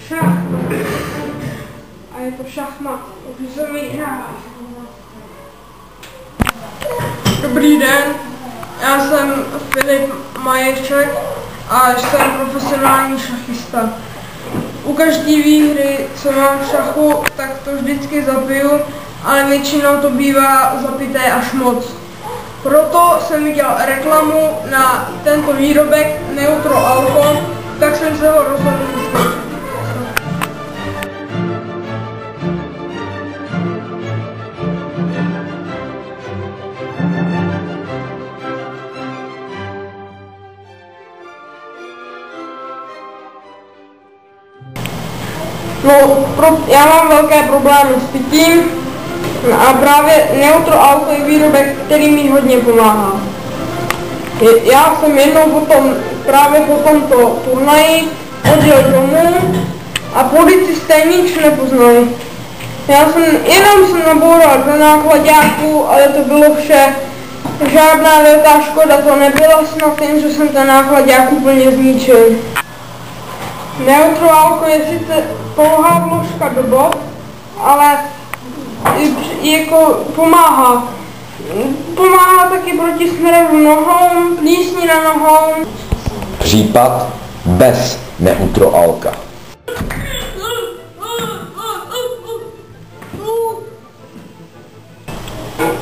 Šach. A je to šachmat, takže se mi hrát. Dobrý den, já jsem Filip Maječek a jsem profesionální šachista. U každé výhry, co mám v šachu, tak to vždycky zapiju, ale většinou to bývá zapité až moc. Proto jsem viděl reklamu na tento výrobek Neutro Alko, tak jsem se ho rozhodl vyzkoušet. No, já mám velké problémy s pitím a právě Neutro Alko je výrobek, který mi hodně pomáhá. Já jsem jednou právě po tomto turnaji odjel domů a policisté nic nepoznali. Já jsem jenom naboural do nákladáku, ale to bylo vše. Žádná velká škoda to nebyla, snad jen, že jsem ten nákladák úplně zničil. Neutro Alko je sice pouhá vložka do bot, ale jako pomáhá. Pomáhá taky proti směru nohou, plísni na nohou. Případ bez Neutro Alka.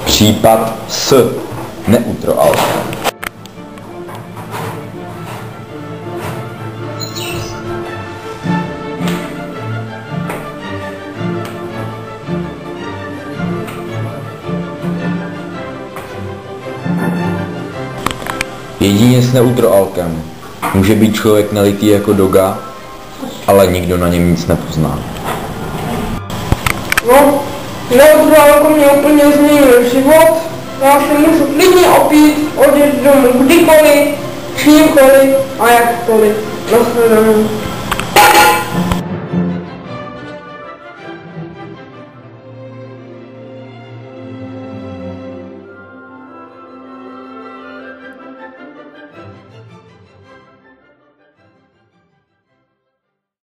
Případ s Neutro Alka. Jedině s Neutro Alkem může být člověk nalitý jako doga, ale nikdo na něm nic nepozná. No, Neutro Alko mě úplně změnil život. Já se můžu klidně opít, odjet domů kdykoliv, čímkoliv a jakkoliv. Nashledanou.